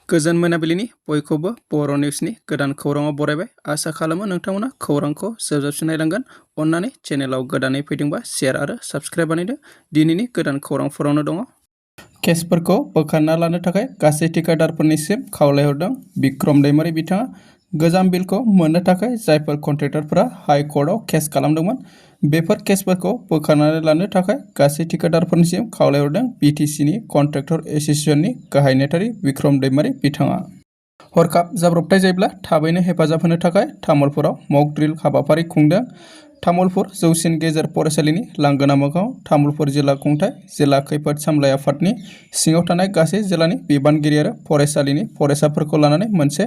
गोजोन मोनाबिलिनि बयखौबो बर' निउसनि गोदान खौराङाव बरायबाय। आसा खालामो नोंथांमोना खौरांखौ जोबजाबसिम नायलांगोन। अन्नानै चेनेलाव गोदानै फैदोंबा शेयार आरो साबस्क्राइब बानायदो। दिनैनि गोदान खौरांफोरावनो दङ। केसफोरखौ बोखारना लानो थाखाय गासै थिकादारफोरनिसिम खावलायहरदों बिक्रम दैमारि बिथाङा। गोजाम बिलखौ मोननो थाखाय जायफोर कन्ट्रेक्टरफोरा हाइ कर्टआव केस खालामदोंमोन, बेफोर केसफोरखौ बोखारनानै लानो थाखाय गासै थिकादारफोरनिसिम खावलायहरदों बिटिसिनि कन्ट्रेक्टर एस'सिएशननि गाहाय नेहाथारि बिक्रम दैमारि बिथाङा। हरखाब जाब्रबथाय जायोब्ला थाबैनो हेफाजाब होनो थाखाय तामुलपुराव मक ड्रिल हाबाफारि खुंदों। तामुलपुर जौसिन गेजेर फरायसालिनि लांगोना मोखाङाव तामुलपुर जिल्ला खुंथाय, जिल्ला खैफोद सामलाय आफादनि सिङाव थानाय गासै जिल्लानि बिबानगिरि आरो फरायसालिनि फरायसाफोरखौ लानानै मोनसे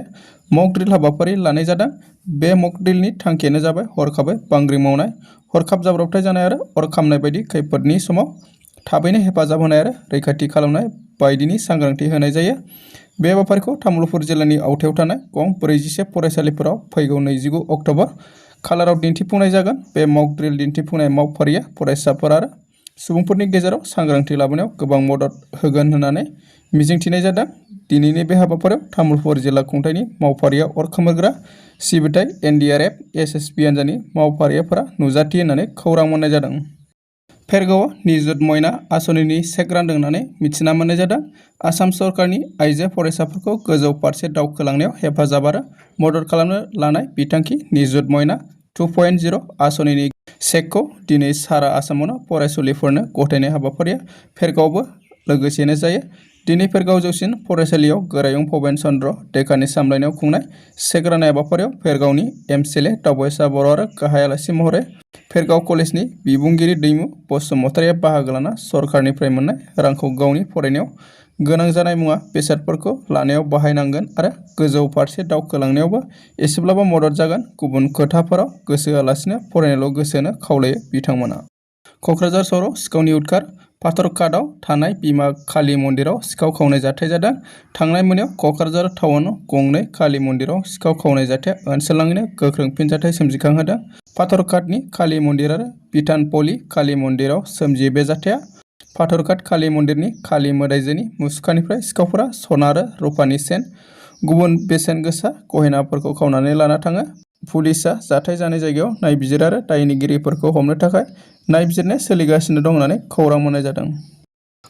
मक ड्रिल हाबाफारि लानाय जादों। बे मक ड्रिलनि थांखियानो जाबाय हरखाबै बांग्रि मावनाय, हरखाब जाब्रबथाय जानाय आरो अर खामनाय बायदि खैफोदनि समाव थाबैनो हेफाजाब होनाय आरो रैखाथि खालामनाय बायदिनि सांग्रांथि होनाय जायो। बे हाबाफारिखौ तामुलपुर जिल्लानि आवथायाव थानाय गं 41 फरायसालिफोराव फैगौ 29 अक्ट'बर खालाराव दिन्थिफुंनाय जागोन। बे मक ड्रिल दिन्थिफुंनाय मावफारिया फरायसाफोर आरो सुबुंफोरनि गेजेराव सांग्रांथि लाबोनायाव गोबां मदद होगोन होननानै मिजिंथिनाय जादों। दिनैनि बे हाबाफारियाव तामुलपुर जिल्ला खुंथायनि मावफारिया अर खोमोरग्रा सिबिथाय एनडिआरएफ एसएसबि हान्जानि मावफारियाफोरा नुजाथियो होननानै खौरां मोननाय जादों। फेरगावआव निजुत मयना आसनिनि चेक रानदों होननानै मिथिना मोननाय जादों। आसाम सरकारनि आइजो फरायसाफोरखौ गोजौ फारसे दावखोलांनायाव हेफाजाब आरो मदद खालामनो लानाय बिथांखि निजुत मयना 2.0 आसनिनि चेकखौ दिनै सारा आसामावनो फरायसुलिफोरनो गथायनाय हाबाफारिया फेरगावआवबो लोगोसेनो जायो। दिनै फेरगाव जौसिन फरायसालियाव गोरायुं भबेन चन्द्र डेकानि सामलायनायाव खुंनाय चेक राननाय हाबाफारियाव फेरगावनि एमसिएलए दावबायसा बर' आरो गाहाय आलासि महरै फेरगाव कलेजनि बिबुंगिरि दैमु बसुमतारिया बाहागो लाना सरकारनिफ्राय मोननाय रांखौ गावनि फरायनायाव गोनां जानाय मुवा बेसादफोरखौ लानायाव बाहायनांगोन आरो गोजौ फारसे दावखोलांनायावबो एसेब्लाबो मदद जागोन। गुबुन खोथाफोराव गोसो होआलासिनो फरायनायल' गोसो होनो खावलायो बिथांमोना। क'क्राझार सहराव सिखावनि उदखार, फाथरकाटआव थानाय बिमा काली मन्दिराव सिखाव खावनाय जाथाय जादों। थांनाय मोनायाव क'क्राझार टाउनाव गंनै काली मन्दिराव सिखाव खावनाय जाथाया ओनसोलनाङैनो गोख्रों फिनजाथाय सोमजिखांहोदों। फाथरकाटनि काली मन्दिर आरो बिथानपल्ली काली मन्दिराव सोमजियो बे जाथाया। फाथरकाट काली मन्दिरनि काली मोदायजोनि मुसुखानिफ्राय सिखावफोरा सना आरो रुपानि चेन, गुबुन बेसेन गोसा गहेनाफोरखौ खावनानै लाना थाङो। पुलिसआ जाथाय जानाय जायगायाव नायबिजिर आरो दायनिगिरिफोरखौ हमनो थाखाय नायबिजिरनाय सोलिगासिनो दं होननानै खौरां मोननाय जादों।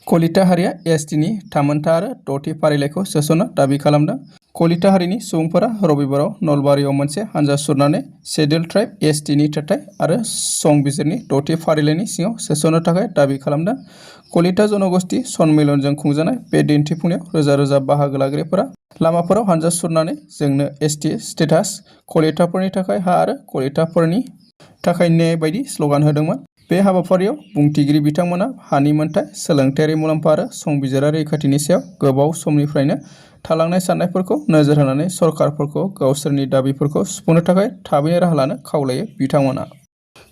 कलिता हारिया एसटिनि थामोनथा आरो द'थि फारिलाइखौ सोसननो दाबि खालामदों। कलिता हारिनि सुबुंफोरा रबिबाराव नलबारियाव मोनसे हानजा सुरनानै शेड्युल ट्राइब एसटिनि थाथाय आरो संबिजिरनि द'थि फारिलाइनि सिङाव सोसननो थाखाय दाबि खालामदों। कलिता जनगोष्ठी सन्मेलनजों खुंजानाय बे दिन्थिफुंनायाव रोजा रोजा बाहागो लागिरिफोरा लामाफोराव हानजा सुरनानै जोंनो एसटि स्टेटास, कलिताफोरनि थाखाय हा आरो कलिताफोरनि थाखाय न्याय बायदि स्लगान होदोंमोन। बे हाबाफारियाव बुंथिगिरि बिथांमोना हानि मोनथाय, सोलोंथायारि मुलाम्फा आरो संबिजिरारि रैखाथिनि सायाव गोबाव समनिफ्रायनो थालांनाय साननायफोरखौ नोजोर होनानै सरकारफोरखौ गावसोरनि दाबिफोरखौ सुफुंनो थाखाय थाबैनो राहा लानो खावलायो बिथांमोना।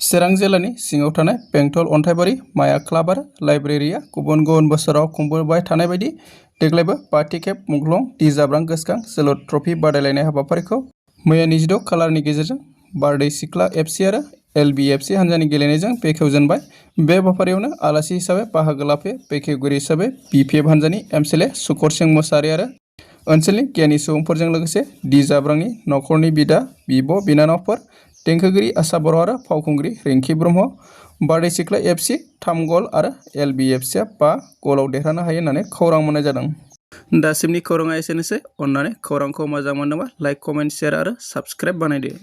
चिरां जिल्लानि सिङाव थानाय बेंटल अन्थाइबारि माया क्लाब आरो लाइब्रेरिया गुबुन गुबुन बोसोराव खुंबोबाय थानाय बायदि देग्लायबो 5थि खेब मुंख्लं दि जाब्रां गोसोखां जोलुर ट्रफी बादायलायनाय हाबाफारिखौ मैया 26 खालारनि गेजेरजों बारदै सिख्ला एफसि आरो एलबिएफसि हान्जानि गेलेनायजों बेखेवजेनबाय। बे हाबाफारियावनो आलासि हिसाबै बाहागो लाफैयो बेखेवगिरि हिसाबै बिपिएफ हान्जानि एमसिएलए सुकर सिं मोसाहारि आरो ओनसोलनि गियानि सुबुंफोरजों लोगोसे दि जाब्रांनि नखरनि बिदा बिब' बिनानावफोर, देंखोगिरि आसा बर' आरो फावखुंग्रि रिंकि ब्रह्म। बारदै सिख्ला एफसि 3 गल आरो एलबिएफसिआ 5 गलाव देरहानो हायो होननानै खौरां मोननाय जादों। दासिमनि खौराङा एसेनोसै। अन्नानै खौरांखौ मोजां मोनदोंबा लाइक, कमेन्ट, शेयार आरो साबस्क्राइब बानायदो।